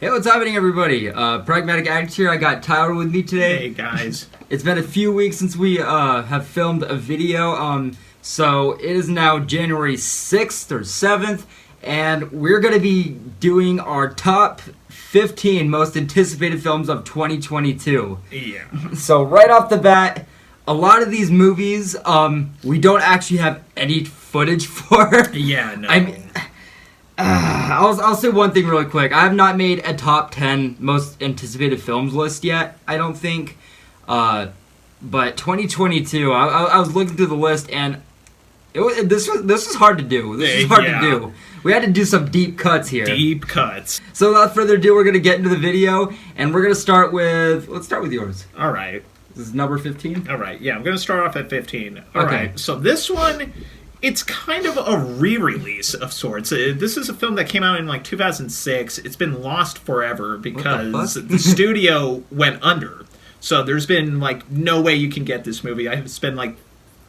Hey, what's happening, everybody? Pragmatic Addict here. I got Tyler with me today. Hey, guys. It's been a few weeks since we have filmed a video, so it is now January 6th or 7th, and we're going to be doing our top 15 most anticipated films of 2022. Yeah. So right off the bat, a lot of these movies, we don't actually have any footage for. Yeah, no. I mean, I'll say one thing really quick. I have not made a top 10 most anticipated films list yet, I don't think. But 2022, I was looking through the list, and this was hard to do. This is hard to do. We had to do some deep cuts here. Deep cuts. So without further ado, we're going to get into the video, and we're going to start with... Let's start with yours. All right. This is number 15? All right, yeah, I'm going to start off at 15. All Okay. right, so this one... It's kind of a re-release of sorts. This is a film that came out in like 2006. It's been lost forever because the studio went under. So there's been like no way you can get this movie. I have to spend like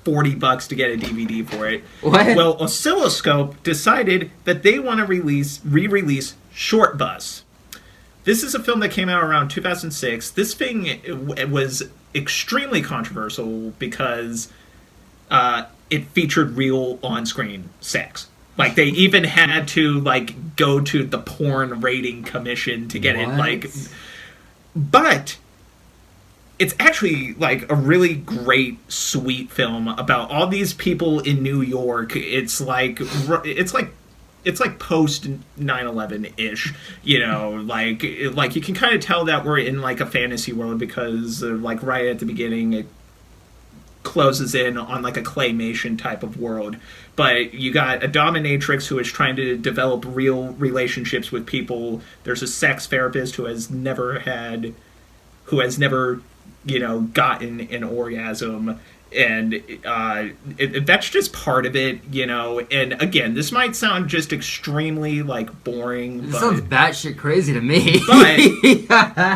$40 to get a DVD for it. What? Well, Oscilloscope decided that they want to re-release Short Bus. This is a film that came out around 2006. This thing it was extremely controversial because it featured real on-screen sex. Like, they even had to, like, go to the porn rating commission to get it, like... But it's actually, like, a really great, sweet film about all these people in New York. It's like post 9/11-ish, you know, like you can kind of tell that we're in, like, a fantasy world because, like, right at the beginning, it closes in on like a claymation type of world, but you got a dominatrix who is trying to develop real relationships with people. There's a sex therapist who has never you know, gotten an orgasm, and that's just part of it, you know. And again, this might sound just extremely like boring. This sounds batshit crazy to me. But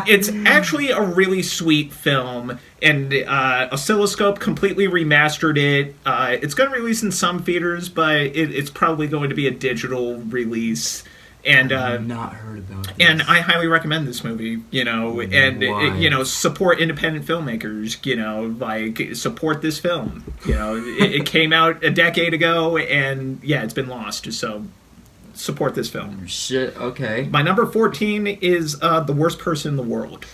it's actually a really sweet film, and Oscilloscope completely remastered it. It's going to release in some theaters, but it's probably going to be a digital release. And I've not heard about this. And I highly recommend this movie, you know, and you know, support independent filmmakers, you know, like support this film. You know, it came out a decade ago, and yeah, it's been lost. So support this film. Shit. Okay. My number 14 is The Worst Person in the World.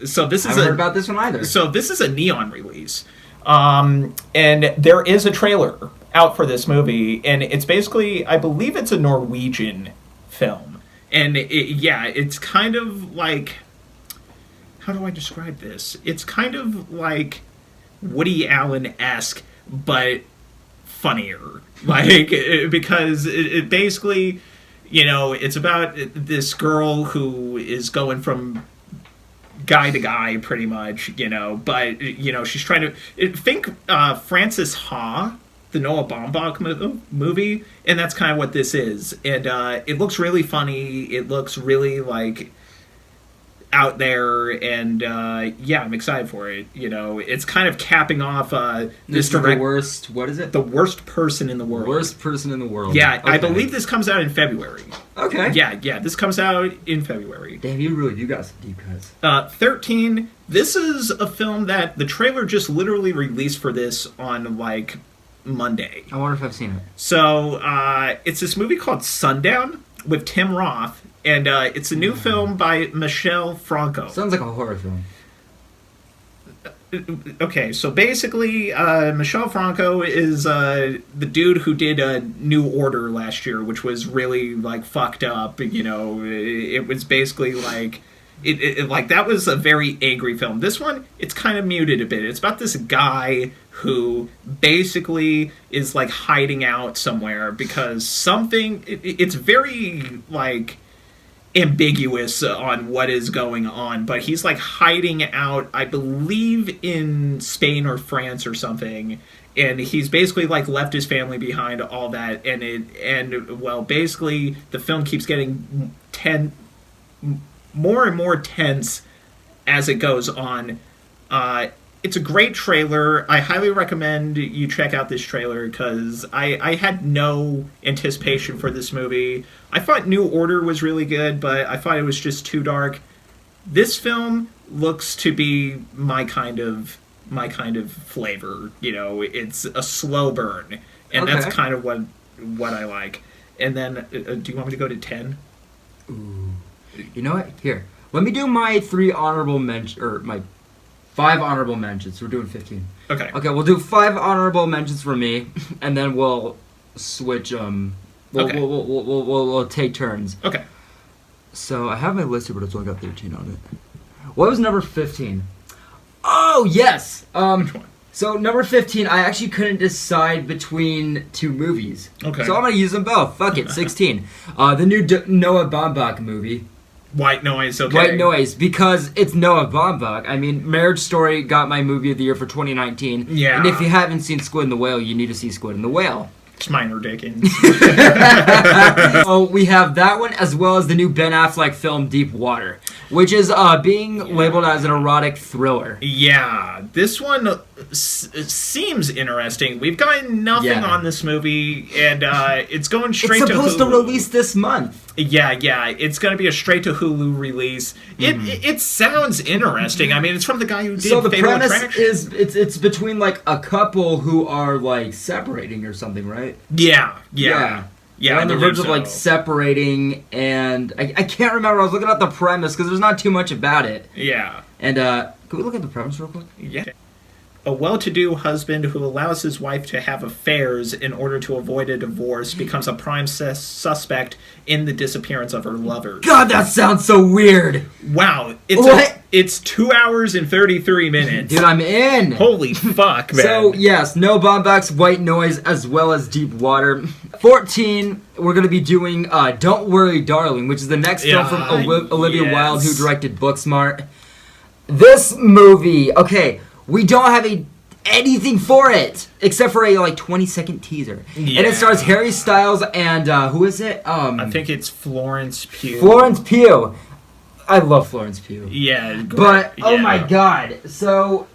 So this is I haven't heard about this one either. So this is a Neon release, and there is a trailer out for this movie, and it's basically, I believe it's a Norwegian film, and it's kind of like, how do I describe this? It's kind of like Woody Allen-esque, but funnier, like, because it basically, you know, it's about this girl who is going from guy to guy, pretty much, you know, but, you know, she's trying to think Frances Ha, the Noah Baumbach movie, and that's kind of what this is. And it looks really funny. It looks really, like, out there, and yeah, I'm excited for it. You know, it's kind of capping off this the worst. What is it? The Worst Person in the World. Worst Person in the World. Yeah, okay. I believe this comes out in February. Okay. Yeah, this comes out in February. Damn, you got some deep cuts. 13. This is a film that the trailer just literally released for this on, like, Monday. I wonder if I've seen it. So it's this movie called Sundown with Tim Roth, and it's a new film by Michel Franco. Sounds like a horror film. Okay, so basically, Michel Franco is the dude who did New Order last year, which was really, like, fucked up. You know, it was basically like... like, that was a very angry film. This one, it's kind of muted a bit. It's about this guy who basically is, like, hiding out somewhere because something... It's very, like, ambiguous on what is going on, but he's, like, hiding out, I believe, in Spain or France or something, and he's basically, like, left his family behind, all that, and well, basically, the film keeps getting more and more tense as it goes on. it's a great trailer. I highly recommend you check out this trailer because I had no anticipation for this movie. I thought New Order was really good, but I thought it was just too dark. This film looks to be my kind of flavor. You know, it's a slow burn, and Okay. that's kind of what I like. And then, do you want me to go to 10? Ooh. You know what? Here, let me do my 3 honorable mentions, or my 5 honorable mentions. We're doing 15. Okay. Okay, we'll do 5 honorable mentions for me, and then we'll switch. Okay. We'll take turns. Okay. So I have my list here, but it's only got 13 on it. What was number 15? Oh yes. Which one? So number 15, I actually couldn't decide between 2 movies. Okay. So I'm gonna use them both. Fuck it. 16. The new Noah Baumbach movie. White Noise. Okay. White Noise, because it's Noah Baumbach. I mean, Marriage Story got my movie of the year for 2019. Yeah. And if you haven't seen Squid and the Whale, you need to see Squid and the Whale. It's Minor Dickens. So we have that one, as well as the new Ben Affleck film Deep Water, which is being labeled as an erotic thriller. Yeah, this one seems interesting. We've gotten nothing Yeah. on this movie, and it's going straight It's to Hulu. supposed to release this month. Yeah, it's going to be a straight to Hulu release. It sounds interesting. I mean, it's from the guy who did So the Fatal premise Attraction. is it's between like a couple who are like separating or something, right? Yeah. They're I on the believe verge of like so. separating, and I can't remember. I was looking at the premise because there's not too much about it. Yeah. And can we look at the premise real quick? Yeah. A well-to-do husband who allows his wife to have affairs in order to avoid a divorce becomes a prime suspect in the disappearance of her lover. God, that sounds so weird. Wow, What? it's 2 hours and 33 minutes. Dude, I'm in. Holy fuck, man. So, yes, No Baumbach's White Noise, as well as Deep Water. 14, we're going to be doing Don't Worry, Darling, which is the next film from Olivia Wilde, who directed Booksmart. This movie, okay, we don't have anything for it, except for a, like, 20-second teaser. Yeah. And it stars Harry Styles and, who is it? I think it's Florence Pugh. Florence Pugh. I love Florence Pugh. Yeah, great. But, oh Yeah. my god, so...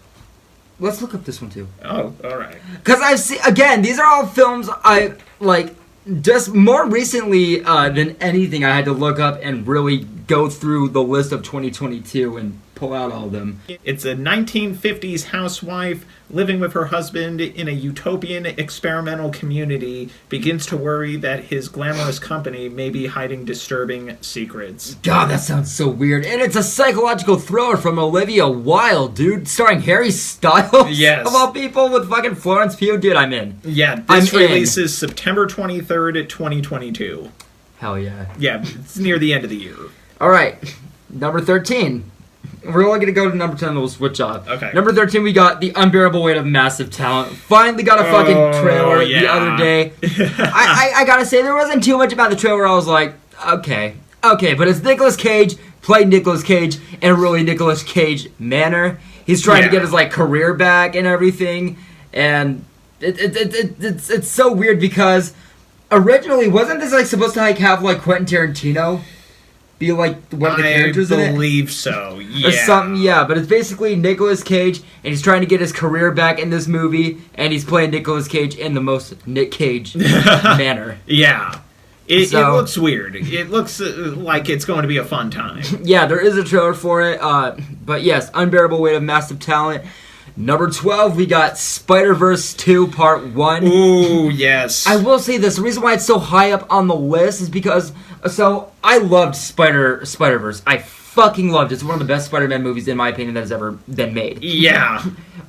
Let's look up this one, too. Oh, alright. Because I've seen, again, these are all films I, like, just more recently than anything, I had to look up and really go through the list of 2022 and pull out all of them. It's a 1950s housewife living with her husband in a utopian experimental community begins to worry that his glamorous company may be hiding disturbing secrets. God, that sounds so weird. And it's a psychological thriller from Olivia Wilde, dude, starring Harry Styles. Yes. Of all people, with fucking Florence Pugh. Dude, I'm in. Yeah, I'm this in. releases September 23rd, 2022. Hell yeah. Yeah, it's near the end of the year. All right, number 13. We're only going to go to number 10 and we'll switch off. Okay. Number 13, we got The Unbearable Weight of Massive Talent. Finally got a fucking trailer the other day. I gotta say, there wasn't too much about the trailer. I was like, okay, but it's Nicolas Cage, played Nicolas Cage in a really Nicolas Cage manner. He's trying to get his, like, career back and everything. And it's so weird because originally, wasn't this, like, supposed to, like, have, like, Quentin Tarantino be like one of the characters in it? I believe so, yeah. Or something, yeah. But it's basically Nicolas Cage, and he's trying to get his career back in this movie, and he's playing Nicolas Cage in the most Nick Cage manner. Yeah. It So- looks weird. It looks like it's going to be a fun time. Yeah, there is a trailer for it. But yes, Unbearable Weight of Massive Talent. Number 12, we got Spider-Verse 2 Part 1. Ooh, yes. I will say this, the reason why it's so high up on the list is because, so, I loved Spider-Verse. I fucking loved it. It's one of the best Spider-Man movies, in my opinion, that has ever been made. Yeah.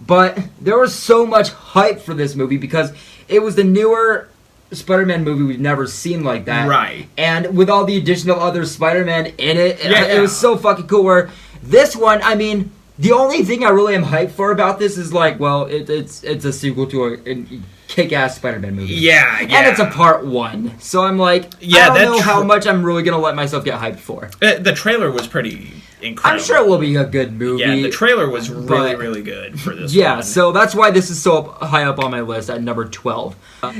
But there was so much hype for this movie because it was the newer Spider-Man movie we've never seen like that. Right. And with all the additional other Spider-Man in it, Yeah. it was so fucking cool. Where this one, I mean, the only thing I really am hyped for about this is like, well, it's a sequel to a kick-ass Spider-Man movie. Yeah. And it's a part 1. So I'm like, Yeah, I that don't know how much I'm really going to let myself get hyped for. The trailer was pretty incredible. I'm sure it will be a good movie. Yeah, the trailer was really, but- really good for this Yeah, one. so that's why this is so high up on my list at number 12.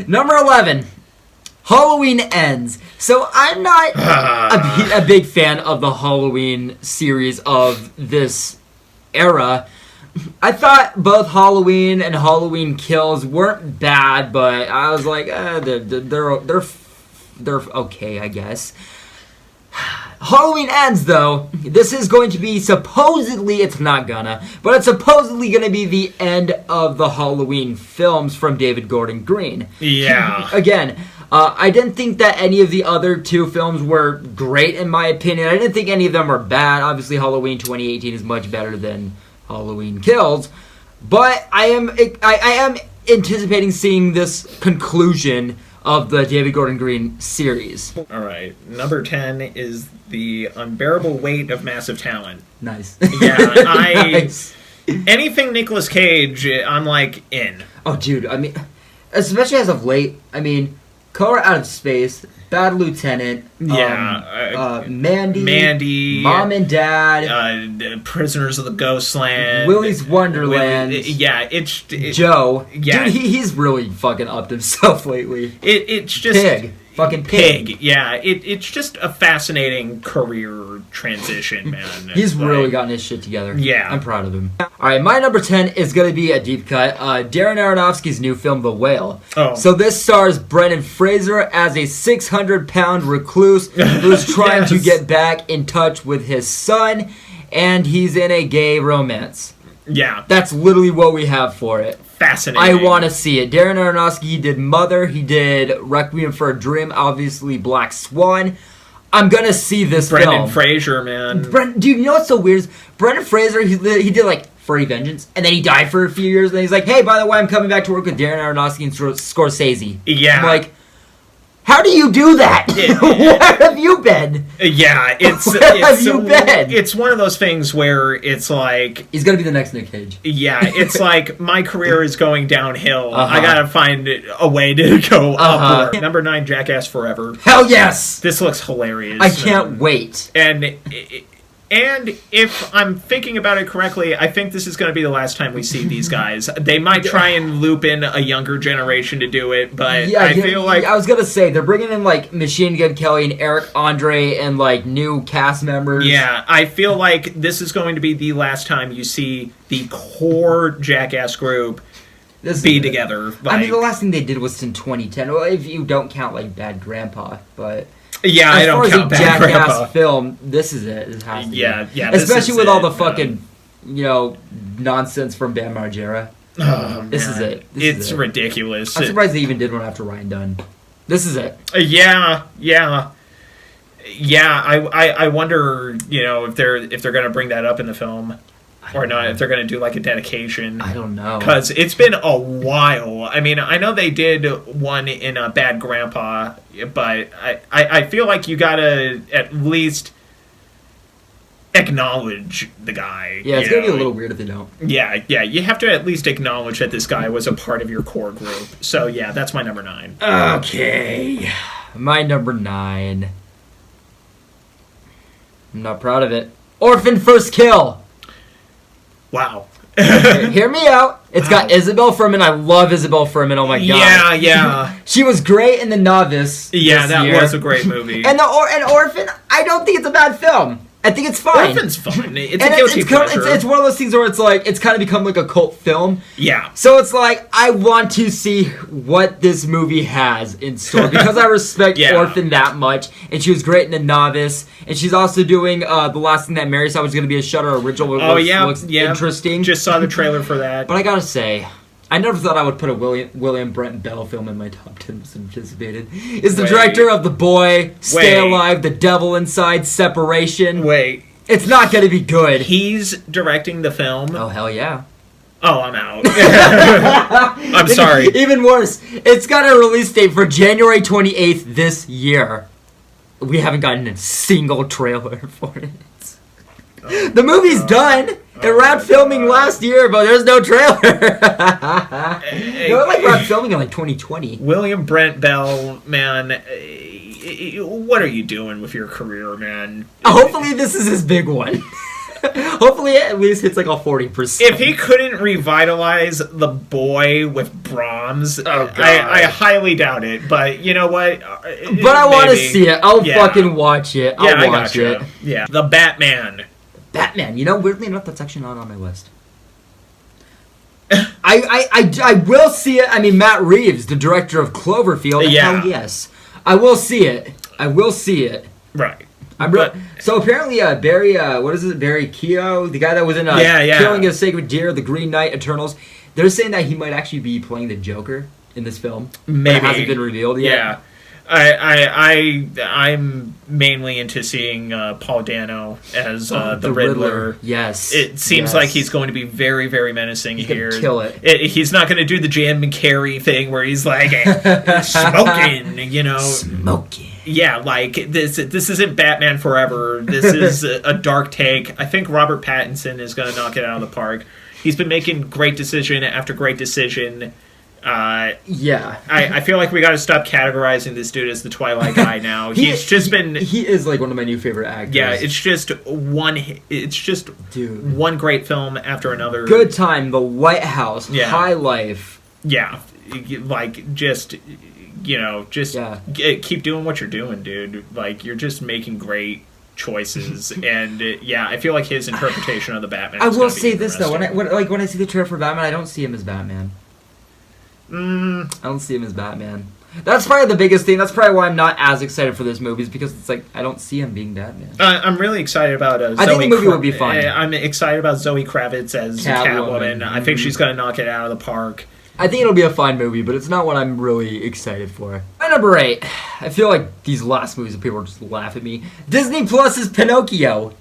Number 11, Halloween Ends. So I'm not a big fan of the Halloween series of this era, I thought both Halloween and Halloween Kills weren't bad, but I was like, they're okay, I guess. Halloween Ends, though. This is going to be supposedly, it's not gonna, but it's supposedly gonna be the end of the Halloween films from David Gordon Green. Yeah. Again, I didn't think that any of the other two films were great, in my opinion. I didn't think any of them were bad. Obviously, Halloween 2018 is much better than Halloween Kills. But I am anticipating seeing this conclusion of the David Gordon Green series. All right. Number 10 is The Unbearable Weight of Massive Talent. Nice. Yeah, Nice. Anything Nicolas Cage, I'm like in. Oh, dude. I mean, especially as of late. I mean, Color Out of Space, Bad Lieutenant. Yeah. Mandy. Mom and Dad. Prisoners of the Ghostland. Willy's Wonderland. Yeah, Joe. Yeah. Dude, he's really fucking upped himself lately. It's just Pig. Fucking Pig. Yeah, it's just a fascinating career transition, man. He's really gotten his shit together. Yeah. I'm proud of him. Alright, my number 10 is going to be a deep cut. Darren Aronofsky's new film, The Whale. Oh. So this stars Brendan Fraser as a 600-pound recluse who's trying to Yes. get back in touch with his son, and he's in a gay romance. Yeah. That's literally what we have for it. Fascinating. I want to see it. Darren Aronofsky, he did Mother, he did Requiem for a Dream, obviously Black Swan. I'm gonna see this film. Brendan Fraser, man. Dude, you know what's so weird is Brendan Fraser, he did like Furry Vengeance, and then he died for a few years, and then he's like, hey, by the way, I'm coming back to work with Darren Aronofsky and Scorsese. Yeah. I'm like, how do you do that? Where have you been? Yeah, Where have you been? It's one of those things where it's like, He's gonna be the next Nick Cage. yeah, it's like my career is going downhill. Uh-huh. I gotta find a way to go upward. Number 9, Jackass Forever. Hell yes! This looks hilarious. I can't wait. And if I'm thinking about it correctly, I think this is going to be the last time we see these guys. They might try and loop in a younger generation to do it, but I feel like... I was going to say, they're bringing in, like, Machine Gun Kelly and Eric Andre and, like, new cast members. Yeah, I feel like this is going to be the last time you see the core Jackass group be together. I mean, the last thing they did was in 2010. Well, if you don't count, like, Bad Grandpa, but... Yeah, as I don't far count as a Bad Jackass Grandpa. film, this is it. This has to be. Yeah. Especially with all the fucking, nonsense from Bam Margera. Oh, This is man. it. It's ridiculous. I'm surprised they even did one after Ryan Dunn. This is it. Yeah. I wonder, if they're gonna bring that up in the film or not. If they're gonna do like a dedication. I don't know. Because it's been a while. I mean, I know they did one in Bad Grandpa, but I feel like you gotta at least acknowledge the guy. Yeah, it's gonna be a little weird if they don't. Yeah, you have to at least acknowledge that this guy was a part of your core group. So yeah, that's my number 9. Okay. My number 9. I'm not proud of it. Orphan First Kill. Wow. Hear me out. It's got Isabel Furman. I love Isabel Furman. Oh my god. Yeah. She was great in The Novice. Yeah, this that year. was a great movie. And Orphan, I don't think it's a bad film. I think it's fine. Orphan's fun. It's And a guilty pleasure. it's one of those things where it's like it's kind of become like a cult film. Yeah. So it's like I want to see what this movie has in store because I respect Yeah. Orphan that much, and she was great in The Novice, and she's also doing The Last Thing That Mary Saw, which is going to be a Shutter original. Which looks interesting. Just saw the trailer for that. But I gotta say, I never thought I would put a William Brent Bell film in my top 10 most anticipated. Is the Wait. director of The Boy, Stay Wait. Alive, The Devil Inside, Separation. Wait. It's not gonna be good. He's directing the film. Oh, hell yeah. Oh, I'm out. I'm sorry. Even worse, it's got a release date for January 28th this year. We haven't gotten a single trailer for it. The movie's done. It wrapped filming last year, but there's no trailer. It wrapped filming in like 2020. William Brent Bell, man, what are you doing with your career, man? Hopefully this is his big one. Hopefully it at least hits like a 40%. If he couldn't revitalize The Boy with Brahms, I highly doubt it. But you know what? But I want to see it. I'll fucking watch it. I'll watch it. Yeah. The Batman. Batman. Weirdly enough, that's actually not on my list. I will see it. I mean, Matt Reeves, the director of Cloverfield. Yeah. Hell yes. I will see it. I will see it. Right. So apparently, Barry, what is it? Barry Keogh, the guy that was in Killing a Sacred Deer, The Green Knight, Eternals. They're saying that he might actually be playing the Joker in this film. Maybe. But it hasn't been revealed yet. Yeah. I'm mainly into seeing Paul Dano as the Riddler. Yes. It seems like he's going to be very, very menacing here. Gonna kill it. He's not going to do the Jan McCary thing where he's like smoking, you know. Smoking. Yeah, like this isn't Batman Forever. This is a dark take. I think Robert Pattinson is going to knock it out of the park. He's been making great decision after great decision. Yeah. I feel like we got to stop categorizing this dude as the Twilight guy now. He is like one of my new favorite actors. Yeah, it's just one great film after another. Good Time, The White House, Yeah. High Life. Yeah, like just keep doing what you're doing, dude. Like you're just making great choices, and I feel like his interpretation of the Batman. I will say this though, when I see the trailer for Batman, I don't see him as Batman. I don't see him as Batman. That's probably the biggest thing. That's probably why I'm not as excited for this movie, is because it's like I don't see him being Batman. I'm really excited about Zoe. I think the movie would be fun. I'm excited about Zoe Kravitz as Catwoman. I think she's going to knock it out of the park. I think it'll be a fine movie, but it's not what I'm really excited for. My number 8. I feel like these last movies, people will just laugh at me. Disney Plus's Pinocchio.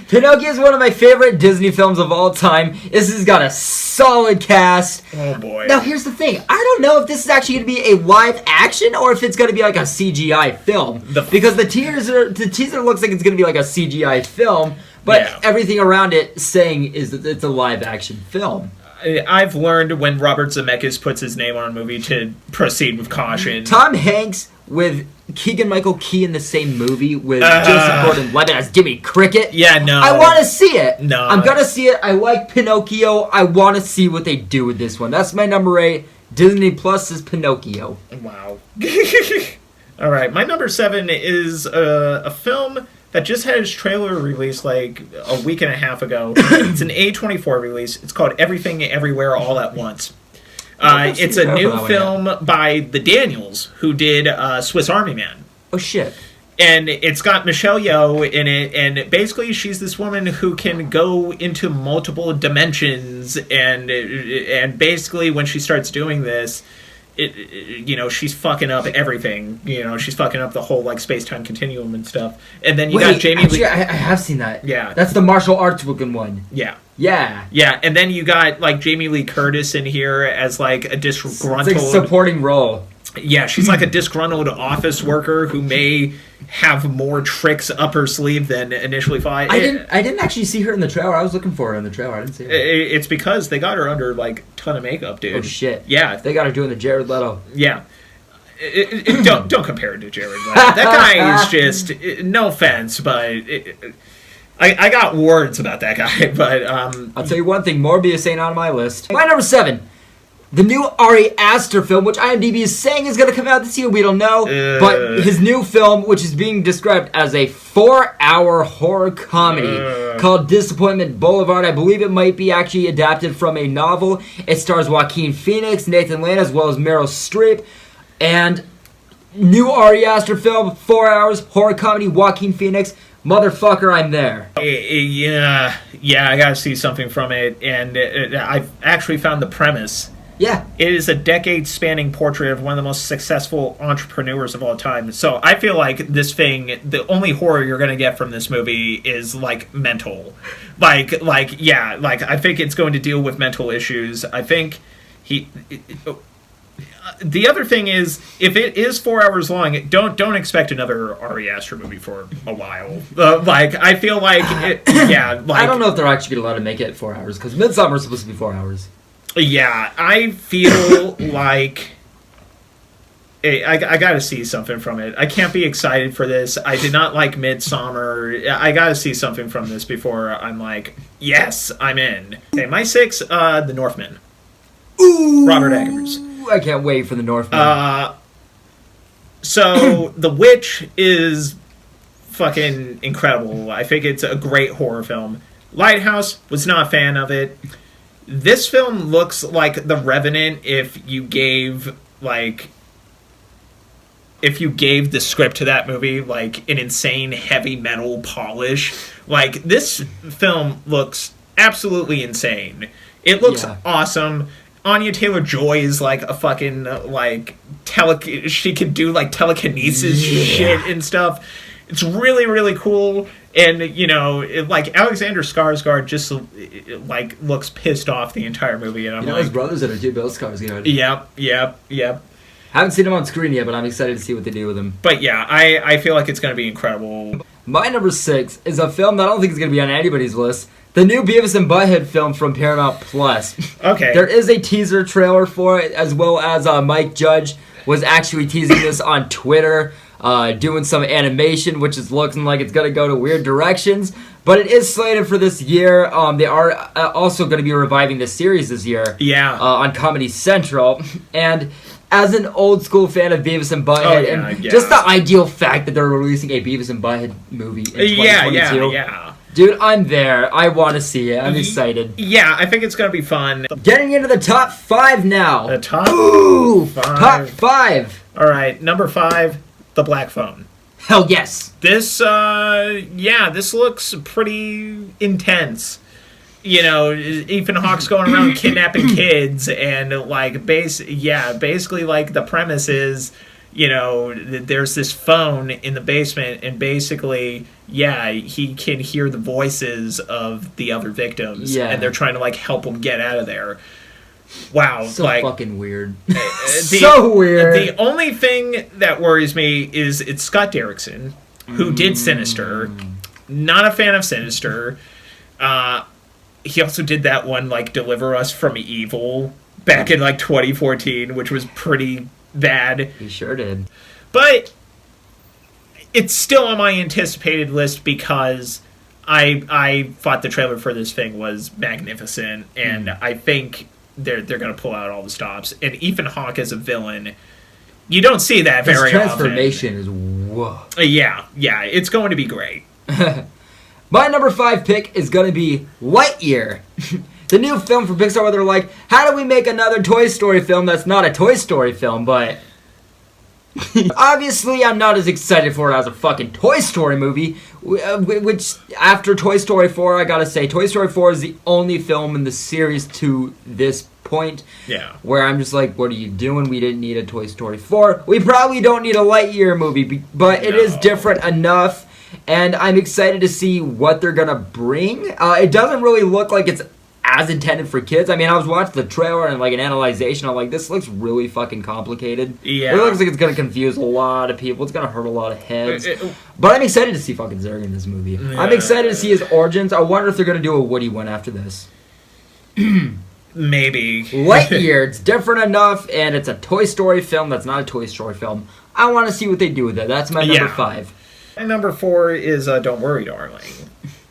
Pinocchio is one of my favorite Disney films of all time. This has got a solid cast. Oh boy. Now here's the thing. I don't know if this is actually going to be a live action or if it's going to be like a CGI film. Because the teaser looks like it's going to be like a CGI film, but everything around it saying is that it's a live action film. I've learned when Robert Zemeckis puts his name on a movie to proceed with caution. Tom Hanks with Keegan-Michael Key in the same movie with Joseph Gordon-Levitt as Jimmy Cricket. Yeah, no. I want to see it. No. I'm going to see it. I like Pinocchio. I want to see what they do with this one. That's my number 8. Disney Plus's Pinocchio. Wow. All right. My number 7 is a film that just had its trailer released like a week and a half ago. It's an A24 release. It's called Everything Everywhere All at Once. It's a new film by the Daniels, who did Swiss Army Man. Oh, shit. And it's got Michelle Yeoh in it, and basically she's this woman who can go into multiple dimensions, and basically when she starts doing this, she's fucking up everything. She's fucking up the whole like space-time continuum and stuff. And then you got Jamie Lee. I have seen that. Yeah, that's the martial arts looking one. Yeah. Yeah. And then you got like Jamie Lee Curtis in here as like a disgruntled. It's like supporting role. Yeah, she's like a disgruntled office worker who may have more tricks up her sleeve than initially thought. I didn't actually see her in the trailer. I was looking for her in the trailer. I didn't see her. It's because they got her under like a ton of makeup, dude. Oh shit. Yeah, they got her doing the Jared Leto. Yeah. Don't compare it to Jared Leto. That guy is just no offense, but I got words about that guy. But I'll tell you one thing: Morbius ain't on my list. My number 7. The new Ari Aster film, which IMDb is saying is going to come out this year, we don't know. But his new film, which is being described as a 4-hour horror comedy called Disappointment Boulevard. I believe it might be actually adapted from a novel. It stars Joaquin Phoenix, Nathan Lane, as well as Meryl Streep. And new Ari Aster film, 4 hours, horror comedy, Joaquin Phoenix. Motherfucker, I'm there. Yeah, I got to see something from it. And I've actually found the premise. Yeah. It is a decade-spanning portrait of one of the most successful entrepreneurs of all time. So I feel like this thing, the only horror you're going to get from this movie is, like, mental. I think it's going to deal with mental issues. I think the other thing is, if it is 4 hours long, don't expect another Ari Aster movie for a while. I feel like, I don't know if they're actually going to let him make it 4 hours, because Midsommar is supposed to be 4 hours. Yeah, I feel like I got to see something from it. I can't be excited for this. I did not like Midsommar. I got to see something from this before I'm like, yes, I'm in. Okay, my 6, The Northman. Ooh, Robert Eggers. I can't wait for The Northman. So The Witch is fucking incredible. I think it's a great horror film. Lighthouse, was not a fan of it. This film looks like The Revenant if you gave the script to that movie like an insane heavy metal polish. Like, this film looks absolutely insane. It looks awesome. Anya Taylor-Joy is like a fucking she can do like telekinesis shit and stuff. It's really, really cool. And, you know, Alexander Skarsgård just, looks pissed off the entire movie. And I'm his brother's in it too, Bill Skarsgård. Yep. Haven't seen him on screen yet, but I'm excited to see what they do with him. But, yeah, I feel like it's going to be incredible. My number 6 is a film that I don't think is going to be on anybody's list. The new Beavis and Butthead film from Paramount Plus. Okay. There is a teaser trailer for it, as well as Mike Judge was actually teasing this on Twitter. Doing some animation, which is looking like it's going to go to weird directions. But it is slated for this year. They are also going to be reviving the series this year. Yeah. On Comedy Central. And as an old school fan of Beavis and Butthead, just the ideal fact that they're releasing a Beavis and Butthead movie in 2022. Yeah. Dude, I'm there. I want to see it. I'm excited. Yeah, I think it's going to be fun. Getting into the top 5 now. The top 5. Top 5. All right, number 5. The Black Phone. Hell yes. This looks pretty intense. You know, Ethan Hawke's going around kidnapping kids, and basically the premise is, you know, there's this phone in the basement, and basically, he can hear the voices of the other victims, and they're trying to help him get out of there. Wow, so fucking weird. So weird. The only thing that worries me is it's Scott Derrickson, who did Sinister. Not a fan of Sinister. He also did that one, Deliver Us from Evil, back in, 2014, which was pretty bad. He sure did. But it's still on my anticipated list because I thought the trailer for this thing was magnificent, and I think they're going to pull out all the stops. And Ethan Hawke as a villain, you don't see that very often. His transformation is whoa. Yeah, it's going to be great. My number 5 pick is going to be Lightyear. The new film from Pixar where they're like, how do we make another Toy Story film that's not a Toy Story film, but... Obviously, I'm not as excited for it as a fucking Toy Story movie, which, after Toy Story 4, I gotta say, Toy Story 4 is the only film in the series to this point where I'm just like, what are you doing? We didn't need a Toy Story 4. We probably don't need a Lightyear movie, but it is different enough, and I'm excited to see what they're gonna bring. It doesn't really look like it's as intended for kids. I mean, I was watching the trailer and an analyzation. I'm like, this looks really fucking complicated. Yeah. It looks like it's going to confuse a lot of people. It's going to hurt a lot of heads. But I'm excited to see fucking Zurg in this movie. Yeah. I'm excited to see his origins. I wonder if they're going to do a Woody one after this. Maybe. Lightyear, it's different enough, and it's a Toy Story film that's not a Toy Story film. I want to see what they do with it. That's my number 5. My number 4 is Don't Worry, Darling.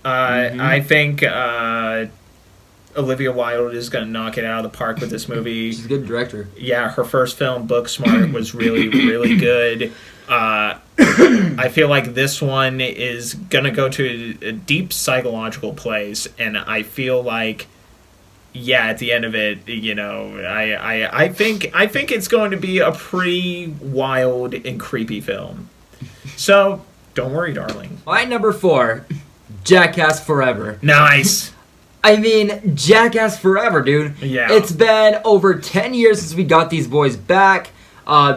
I think... Olivia Wilde is going to knock it out of the park with this movie. She's a good director. Yeah, her first film, Booksmart, was really, really good. I feel like this one is going to go to a deep psychological place, and I feel like, at the end of it, you know, I think it's going to be a pretty wild and creepy film. So, don't worry, darling. My number 4, Jackass Forever. Nice. I mean, Jackass Forever, dude. Yeah. It's been over 10 years since we got these boys back.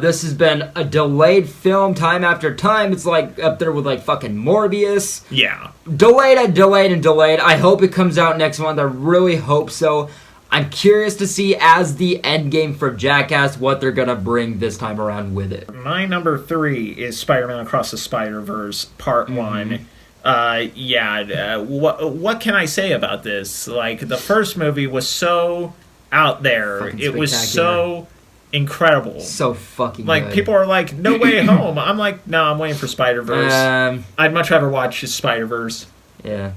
This has been a delayed film time after time. It's up there with fucking Morbius. Yeah. Delayed and delayed and delayed. I hope it comes out next month. I really hope so. I'm curious to see, as the end game for Jackass, what they're going to bring this time around with it. My number 3 is Spider-Man Across the Spider-Verse, Part 1. What can I say about this? The first movie was so out there. It was so incredible. So fucking good. People are like, No Way Home. I'm like, no, I'm waiting for Spider-Verse. I'd much rather watch Spider-Verse. Yeah.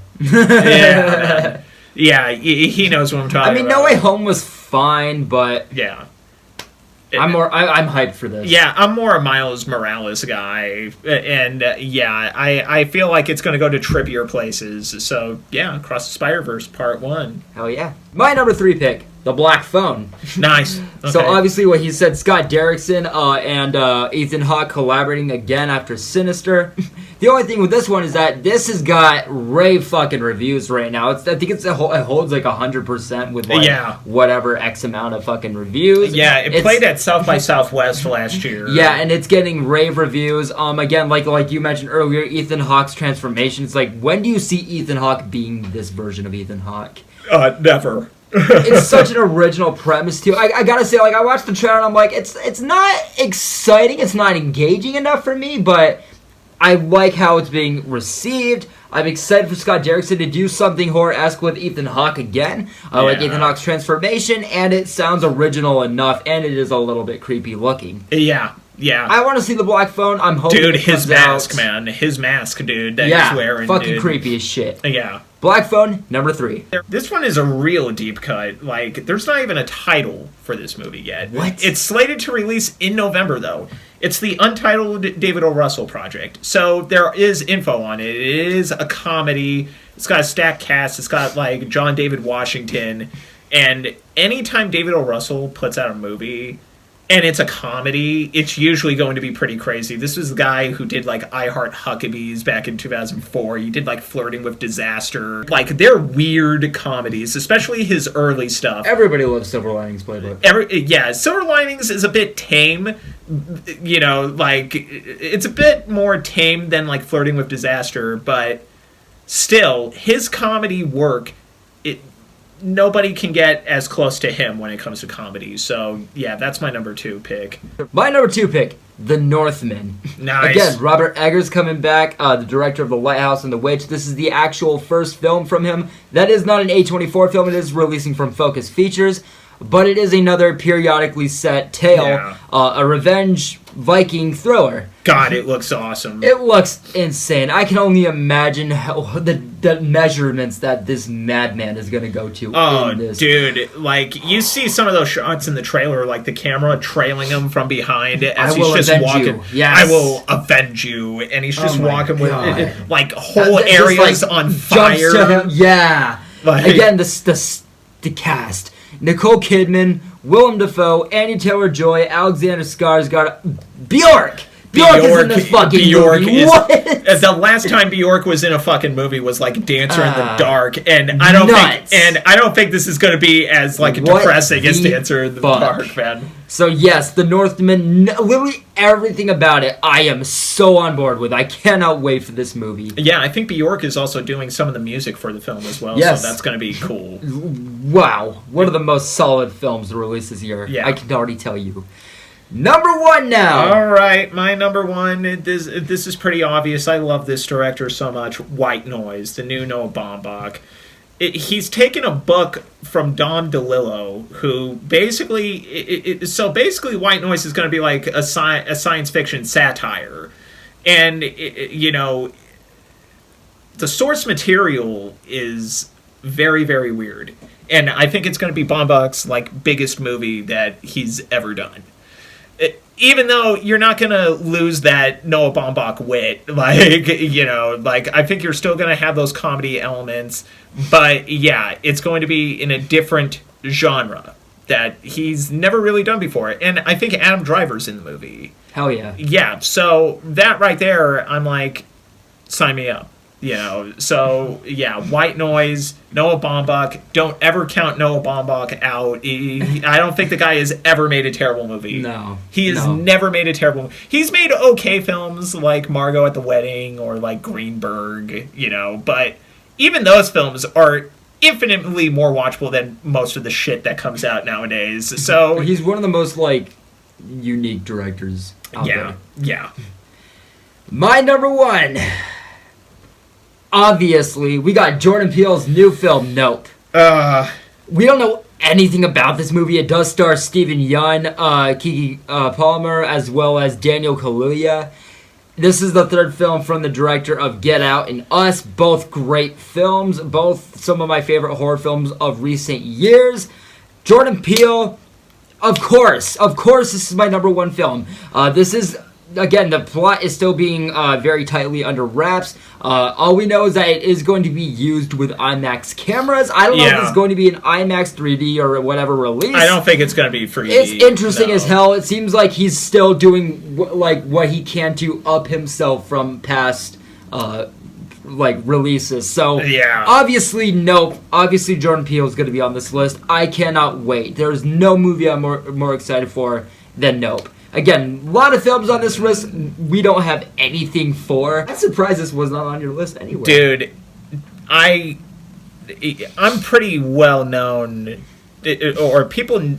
Yeah, he knows what I'm talking about. No Way Home was fine, but... Yeah. I'm hyped for this. Yeah, I'm more a Miles Morales guy, and yeah, I feel like it's going to go to trippier places. So yeah, Across the Spider-Verse Part 1. Hell yeah. My number 3 pick, The Black Phone. Nice. Okay. So obviously what he said, Scott Derrickson and Ethan Hawke collaborating again after Sinister. The only thing with this one is that this has got rave fucking reviews right now. I think it holds like 100% with like whatever X amount of fucking reviews. Yeah, it played at South by Southwest last year. Yeah, and it's getting rave reviews. Again, like you mentioned earlier, Ethan Hawke's transformation. It's like, when do you see Ethan Hawke being this version of Ethan Hawke? Never. It's such an original premise too. I gotta say, like, I watched the trailer and I'm like, it's not exciting, it's not engaging enough for me, but I like how it's being received. I'm excited for Scott Derrickson to do something horror-esque with Ethan Hawke again. I like Ethan Hawke's transformation, and it sounds original enough, and it is a little bit creepy looking. Yeah. I want to see The Black Phone. I'm hoping dude, his mask, man. His mask, dude, that he's wearing, fucking creepy as shit. Yeah. Black Phone, number 3. This one is a real deep cut. Like, there's not even a title for this movie yet. What? It's slated to release in November, though. It's the Untitled David O. Russell project. So there is info on it. It is a comedy. It's got a stacked cast. It's got, like, John David Washington. And anytime David O. Russell puts out a movie and it's a comedy, it's usually going to be pretty crazy. This was the guy who did, like, I Heart Huckabees back in 2004. He did, like, Flirting with Disaster. Like, they're weird comedies, especially his early stuff. Everybody loves Silver Linings Playbook. Silver Linings is a bit tame. You know, like, it's a bit more tame than, like, Flirting with Disaster, but still, his comedy work, nobody can get as close to him when it comes to comedy. So, yeah, that's my number 2 pick. My number 2 pick, The Northman. Nice. Again, Robert Eggers coming back, the director of The Lighthouse and The Witch. This is the actual first film from him. That is not an A24 film. It is releasing from Focus Features. But it is another periodically set tale, a revenge Viking thriller. God, it looks awesome. It looks insane. I can only imagine how the measurements that this madman is going to go to in this. Dude, like, you see some of those shots in the trailer, like the camera trailing him from behind as he's just walking. Yes. I will avenge you. And he's just walking with, like, whole That areas just, like, on jumps fire. to him. Yeah. Like, again, the cast. Nicole Kidman, Willem Dafoe, Anya Taylor-Joy, Alexander Skarsgård, Bjork! Bjork is in this fucking movie. What? The last time Bjork was in a fucking movie was like Dancer in the Dark, and I don't think this is going to be as like depressing as Dancer in the Dark, man. So yes, The Northman, literally everything about it, I am so on board with. I cannot wait for this movie. Yeah, I think Bjork is also doing some of the music for the film as well, so that's going to be cool. Wow, one of the most solid films to release this year. Yeah. I can already tell you. Number 1 now. All right, my number 1. This is pretty obvious. I love this director so much. White Noise, the new Noah Baumbach. He's taken a book from Don DeLillo, who basically... So basically, White Noise is going to be like a science fiction satire. And, you know, the source material is very, very weird. And I think it's going to be Baumbach's, like, biggest movie that he's ever done. Even though you're not going to lose that Noah Baumbach wit, like, you know, like, I think you're still going to have those comedy elements, but yeah, it's going to be in a different genre that he's never really done before, and I think Adam Driver's in the movie. Hell yeah. Yeah, so that right there, I'm like, sign me up. You know, so yeah, White Noise, Noah Baumbach. Don't ever count Noah Baumbach out. I don't think the guy has ever made a terrible movie. No. He has never made a terrible movie. He's made okay films like Margot at the Wedding or like Greenberg, you know, but even those films are infinitely more watchable than most of the shit that comes out nowadays. So he's one of the most, like, unique directors out there. Yeah. My number 1. Obviously, we got Jordan Peele's new film, Nope. We don't know anything about this movie. It does star Stephen Yeun, Kiki Palmer, as well as Daniel Kaluuya. This is the 3rd film from the director of Get Out and Us. Both great films. Both some of my favorite horror films of recent years. Jordan Peele, Of course, this is my number one film. This is, again, the plot is still being very tightly under wraps. All we know is that it is going to be used with IMAX cameras. I don't know if it's going to be an IMAX 3D or whatever release. I don't think it's going to be 3D. It's interesting as hell. It seems like he's still doing like what he can to up himself from past like releases. So obviously, nope. Obviously, Jordan Peele is going to be on this list. I cannot wait. There's no movie I'm more excited for than Nope. Again, a lot of films on this list we don't have anything for. I'm surprised this was not on your list anyway. Dude, I'm pretty well known, or people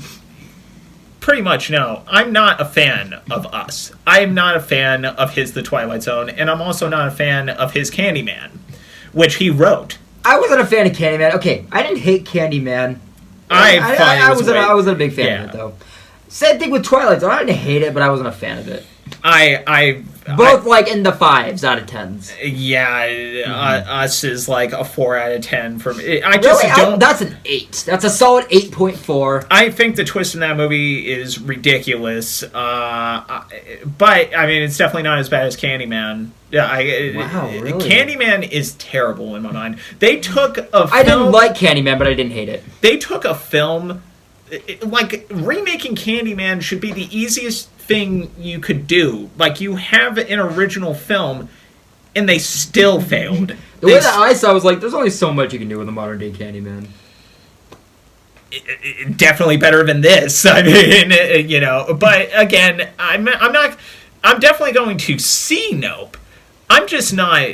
pretty much know, I'm not a fan of Us. I am not a fan of his The Twilight Zone, and I'm also not a fan of his Candyman, which he wrote. I wasn't a fan of Candyman. Okay, I didn't hate Candyman. I wasn't a big fan of it, though. Same thing with Twilight Zone. I didn't hate it, but I wasn't a fan of it. Both like in the 5s out of 10s. Yeah, Us is like a 4 out of 10 for me. That's an 8. That's a solid 8.4. I think the twist in that movie is ridiculous. But I mean, it's definitely not as bad as Candyman. Yeah, really? Candyman is terrible in my mind. They took a film, I didn't like Candyman, but I didn't hate it. They took a film. Like, remaking Candyman should be the easiest thing you could do. Like, you have an original film, and they still failed. The way that I saw was like, there's only so much you can do with a modern day Candyman. Definitely better than this. I mean, you know. But again, I'm definitely going to see Nope. I'm just not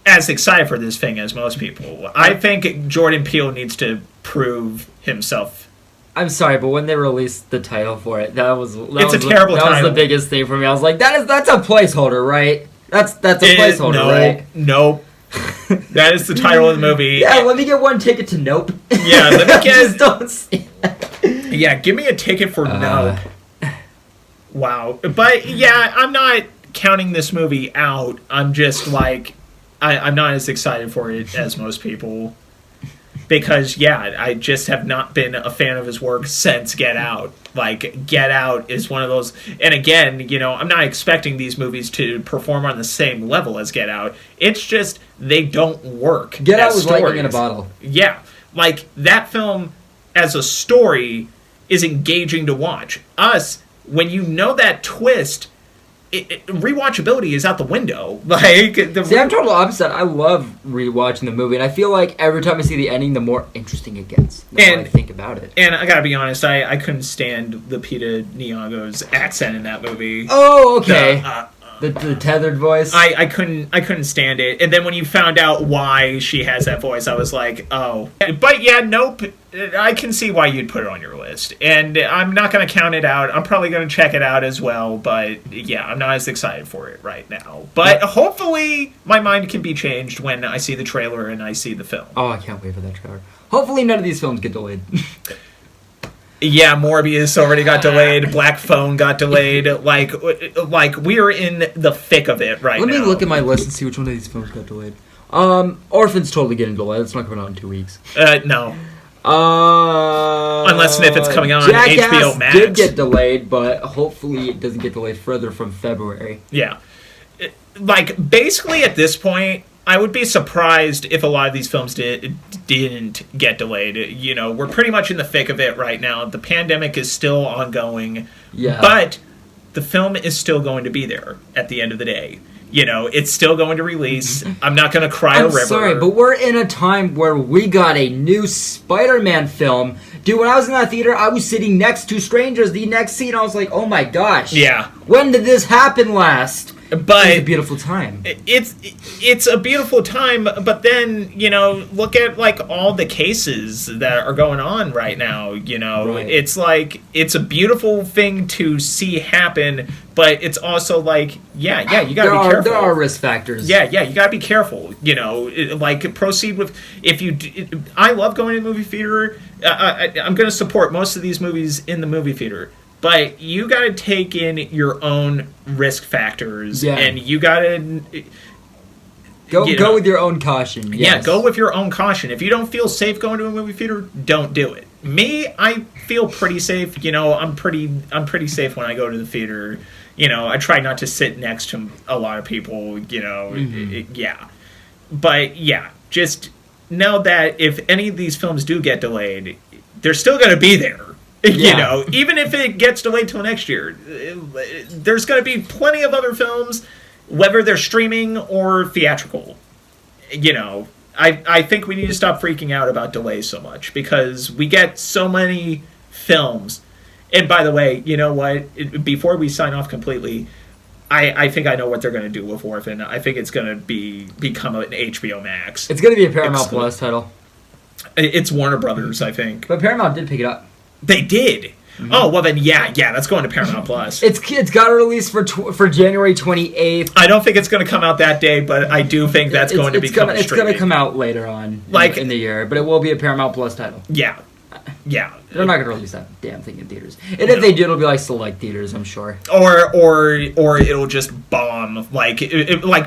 as excited for this thing as most people. I think Jordan Peele needs to prove himself. I'm sorry, but when they released the title for it, that was terrible title. That was the biggest thing for me. I was like, that's a placeholder, right? That's a placeholder, right? Nope. That is the title of the movie. Yeah, let me get one ticket to Nope. Yeah, let me get. Just don't see that. Yeah, give me a ticket for Nope. Wow, but yeah, I'm not counting this movie out. I'm just like, I'm not as excited for it as most people. Because, yeah, I just have not been a fan of his work since Get Out. Like, Get Out is one of those... And again, you know, I'm not expecting these movies to perform on the same level as Get Out. It's just, they don't work. Get Out was lightning in a bottle. Yeah. Like, that film, as a story, is engaging to watch. Us, when you know that twist... rewatchability is out the window. Like, see, I'm total opposite. I love rewatching the movie, and I feel like every time I see the ending, the more interesting it gets. The more I think about it. And I gotta be honest, I couldn't stand Lupita Nyong'o's accent in that movie. Oh, okay. The tethered voice. I couldn't stand it. And then when you found out why she has that voice, I was like, oh. But yeah, Nope. I can see why you'd put it on your list. And I'm not going to count it out. I'm probably going to check it out as well. But yeah, I'm not as excited for it right now. But hopefully my mind can be changed when I see the trailer and I see the film. Oh, I can't wait for that trailer. Hopefully none of these films get delayed. Yeah, Morbius already got delayed. Black Phone got delayed. Like we are in the thick of it right now. Let me look at my list and see which one of these films got delayed. Orphan's totally getting delayed. It's not coming out in 2 weeks. No. Unless if it's coming on Jackass HBO Max. Did get delayed, but hopefully it doesn't get delayed further from February. Yeah. Like, basically at this point, I would be surprised if a lot of these films didn't get delayed. You know, we're pretty much in the thick of it right now. The pandemic is still ongoing. Yeah. But the film is still going to be there at the end of the day. You know, it's still going to release. I'm not going to cry a river. I'm sorry, but we're in a time where we got a new Spider-Man film. Dude, when I was in that theater, I was sitting next to strangers the next scene. I was like, oh my gosh. Yeah. When did this happen last? But it's a beautiful time. It's a beautiful time, but then, you know, look at, like, all the cases that are going on right now, you know. Right. It's like, it's a beautiful thing to see happen, but it's also like, yeah, you gotta be careful. There are risk factors. Yeah, you gotta be careful, you know. Like, proceed with, I love going to the movie theater. I'm gonna support most of these movies in the movie theater. But you got to take in your own risk factors, and you got to go with your own caution. Yes. Yeah, go with your own caution. If you don't feel safe going to a movie theater, don't do it. Me, I feel pretty safe. I'm pretty safe when I go to the theater. I try not to sit next to a lot of people. Yeah. But yeah, just know that if any of these films do get delayed, they're still going to be there. Even if it gets delayed till next year, there's going to be plenty of other films, whether they're streaming or theatrical. I think we need to stop freaking out about delays so much, because we get so many films. And by the way, you know what? Before we sign off completely, I think I know what they're going to do with Orphan. I think it's going to become an HBO Max. It's going to be a Paramount Plus title. It's Warner Brothers, I think. But Paramount did pick it up. They did. Mm-hmm. Oh, well then, yeah, that's going to Paramount Plus. It's got a release for January 28th. I don't think it's going to come out that day, but I do think that's going to become streaming. It's going to come out later on in the year, but it will be a Paramount Plus title. Yeah. They're not going to release that damn thing in theaters. And if they do, it'll be like select theaters, I'm sure. Or it'll just bomb. Like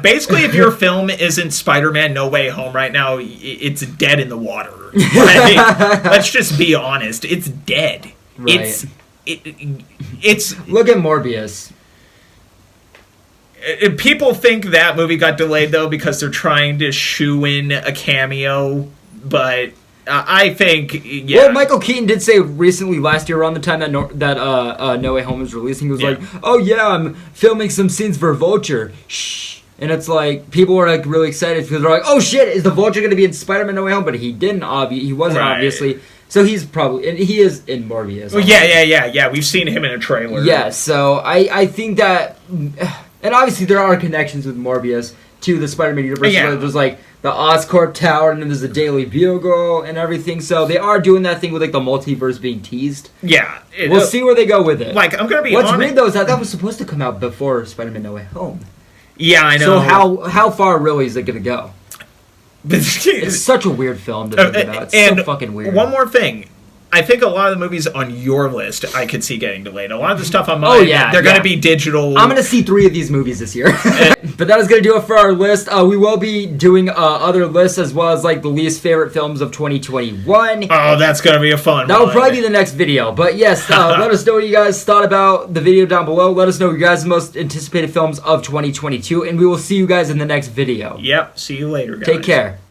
basically, if your film isn't Spider-Man No Way Home right now, it's dead in the water. Let's just be honest. It's dead. Right. It's look at Morbius. People think that movie got delayed though because they're trying to shoe in a cameo, but I think Well, Michael Keaton did say recently last year around the time that No Way Home was releasing, he was like, "Oh yeah, I'm filming some scenes for Vulture." Shh. And it's like people were like really excited because they're like, "Oh shit, is the Vulture going to be in Spider-Man No Way Home?" But he didn't. He wasn't obviously. So he's probably, and he is in Morbius. Well, yeah. We've seen him in a trailer. Yeah, so I think that, and obviously there are connections with Morbius to the Spider-Man universe. Yeah. There's like the Oscorp Tower, and then there's the Daily Bugle and everything. So they are doing that thing with like the multiverse being teased. Yeah, we'll see where they go with it. Like I'm gonna be. What's weird though is that was supposed to come out before Spider-Man No Way Home. Yeah, I know. So how far really is it gonna go? It's such a weird film to think about. It's so fucking weird. One more thing. I think a lot of the movies on your list I could see getting delayed. A lot of the stuff on mine, they're going to be digital. I'm going to see 3 of these movies this year. But that is going to do it for our list. We will be doing other lists as well as like the least favorite films of 2021. Oh, that's going to be a fun one. That'll probably be the next video. But yes, let us know what you guys thought about the video down below. Let us know your guys' most anticipated films of 2022. And we will see you guys in the next video. Yep. See you later, guys. Take care.